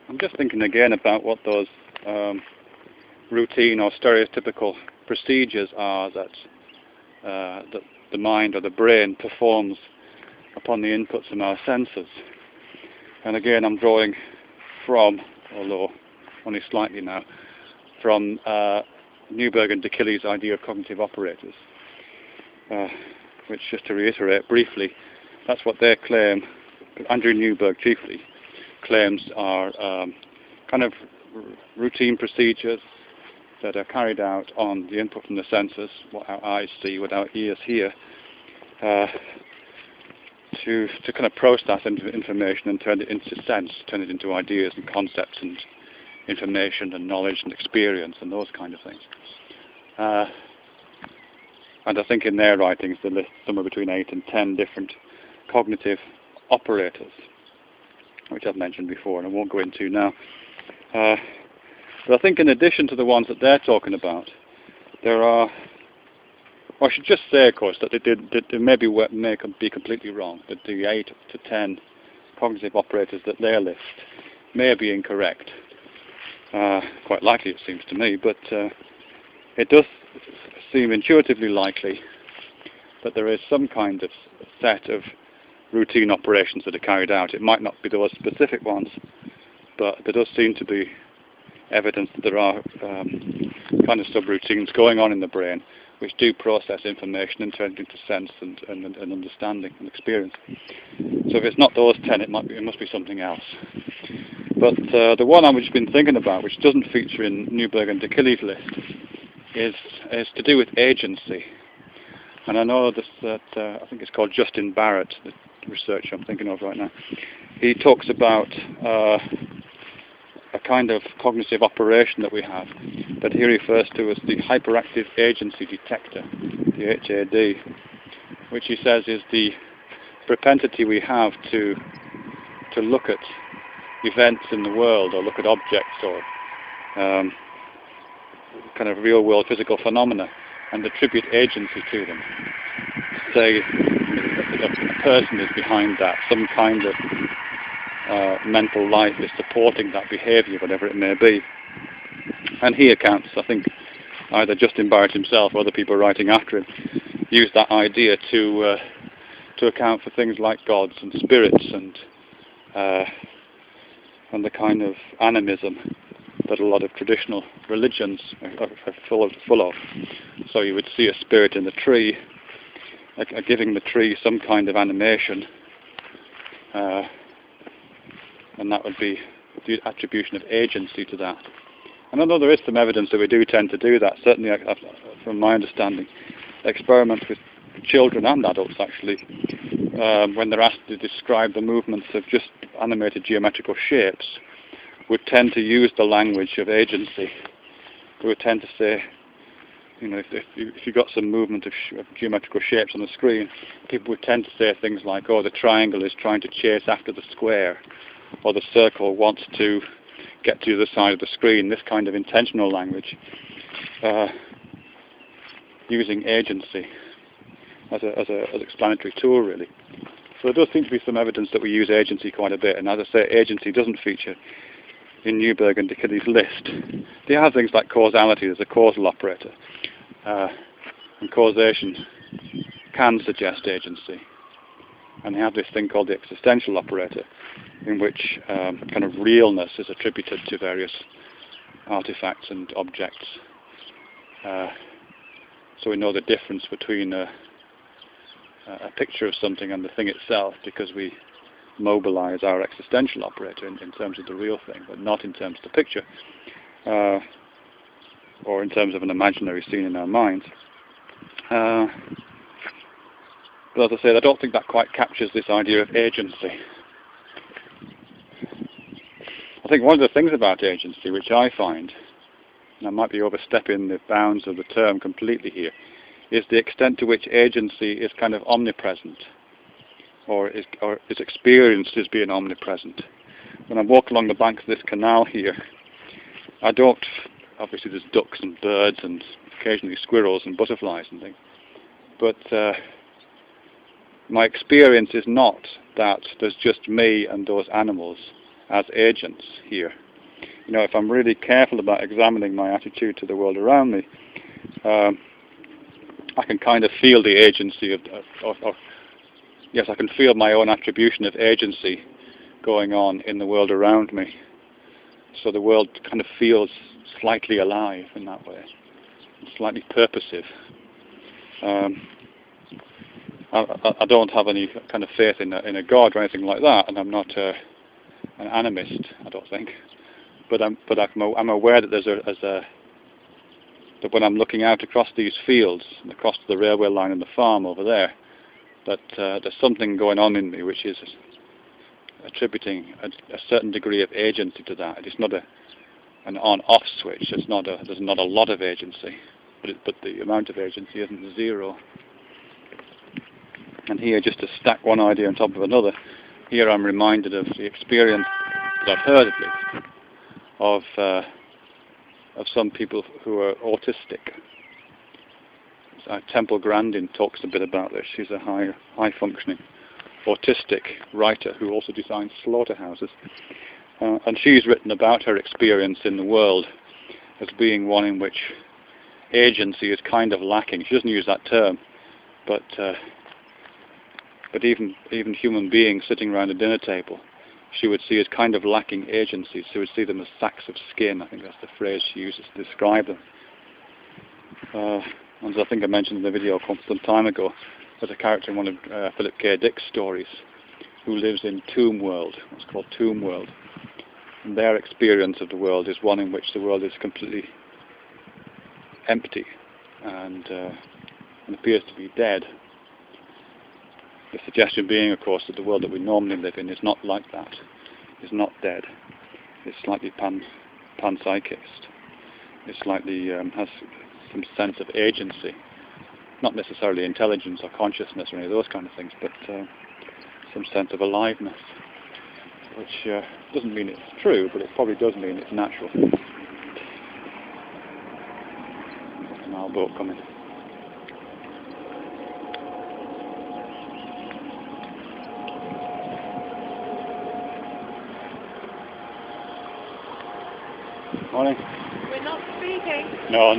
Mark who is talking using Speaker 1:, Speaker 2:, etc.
Speaker 1: I'm just thinking again about what those routine or stereotypical procedures are that the mind or the brain performs upon the inputs from our senses. And again, I'm drawing from, although only slightly now, from Newberg and D'Aquili's idea of cognitive operators, which, just to reiterate briefly, that's what they claim, Andrew Newberg chiefly, claims are kind of routine procedures that are carried out on the input from the senses, what our eyes see, what our ears hear, to kind of process information and turn it into sense, turn it into ideas and concepts and information and knowledge and experience and those kind of things. And I think in their writings they list somewhere between 8 and 10 different cognitive operators, which I've mentioned before and I won't go into now. But I think in addition to the ones that they're talking about, there are, or I should just say, of course, that they may be completely wrong, that the 8 to 10 cognitive operators that they list may be incorrect. Quite likely, it seems to me, but it does seem intuitively likely that there is some kind of set of routine operations that are carried out. It might not be those specific ones, but there does seem to be evidence that there are kind of subroutines going on in the brain which do process information and turn it into sense and understanding and experience. So if it's not those 10, it must be something else. But the one I've just been thinking about, which doesn't feature in Newberg and D'Aquili's list, is to do with agency. And I know this that I think it's called Justin Barrett, the researcher I'm thinking of right now. He talks about a kind of cognitive operation that we have that he refers to as the hyperactive agency detector, the HAD, which he says is the propensity we have to look at events in the world or look at objects or kind of real world physical phenomena and attribute agency to them. Say a person is behind that, some kind of mental life is supporting that behaviour, whatever it may be. And he accounts, I think, either Justin Barrett himself or other people writing after him, use that idea to account for things like gods and spirits and the kind of animism that a lot of traditional religions are full of. So you would see a spirit in the tree, giving the tree some kind of animation, and that would be the attribution of agency to that. And although there is some evidence that we do tend to do that, certainly from my understanding, experiments with children and adults actually, when they're asked to describe the movements of just animated geometrical shapes, would tend to use the language of agency. They would tend to say, you know, if you got some movement of geometrical shapes on the screen, people would tend to say things like, oh, the triangle is trying to chase after the square, or the circle wants to get to the other side of the screen, this kind of intentional language, using agency as an explanatory tool, really. So there does seem to be some evidence that we use agency quite a bit, and as I say, agency doesn't feature in Newberg and D'Aquili's list. They have things like causality, there's a causal operator, and causation can suggest agency. And they have this thing called the existential operator, in which kind of realness is attributed to various artifacts and objects. So we know the difference between a picture of something and the thing itself, because we mobilize our existential operator in terms of the real thing, but not in terms of the picture, or in terms of an imaginary scene in our minds. But as I said, I don't think that quite captures this idea of agency. I think one of the things about agency, which I find, and I might be overstepping the bounds of the term completely here, is the extent to which agency is kind of omnipresent, or is experienced as being omnipresent. When I walk along the banks of this canal here, I don't, obviously there's ducks and birds and occasionally squirrels and butterflies and things, but my experience is not that there's just me and those animals as agents here. You know, if I'm really careful about examining my attitude to the world around me, I can kind of feel the agency yes, I can feel my own attribution of agency going on in the world around me. So the world kind of feels slightly alive in that way, slightly purposive. I don't have any kind of faith in a God or anything like that, and I'm not an animist, I don't think. But I'm aware that that when I'm looking out across these fields, and across the railway line and the farm over there, that there's something going on in me which is attributing a certain degree of agency to that. It's not an on-off switch. There's not a lot of agency, but the amount of agency isn't zero. And here, just to stack one idea on top of another, here I'm reminded of the experience that I've heard, at least, of some people who are autistic. Temple Grandin talks a bit about this. She's a high-functioning autistic writer who also designs slaughterhouses. And she's written about her experience in the world as being one in which agency is kind of lacking. She doesn't use that term, but even human beings sitting around a dinner table, she would see as kind of lacking agency. She would see them as sacks of skin. I think that's the phrase she uses to describe them. And as I think I mentioned in the video some time ago, there's a character in one of Philip K. Dick's stories who lives in Tomb World, what's called Tomb World. And their experience of the world is one in which the world is completely empty and appears to be dead. The suggestion being, of course, that the world that we normally live in is not like that. It's not dead. It's slightly panpsychist. It slightly has some sense of agency. Not necessarily intelligence or consciousness or any of those kind of things, but some sense of aliveness. Which doesn't mean it's true, but it probably does mean it's natural. There's a canal boat coming. Morning.
Speaker 2: We're not speaking.
Speaker 1: No.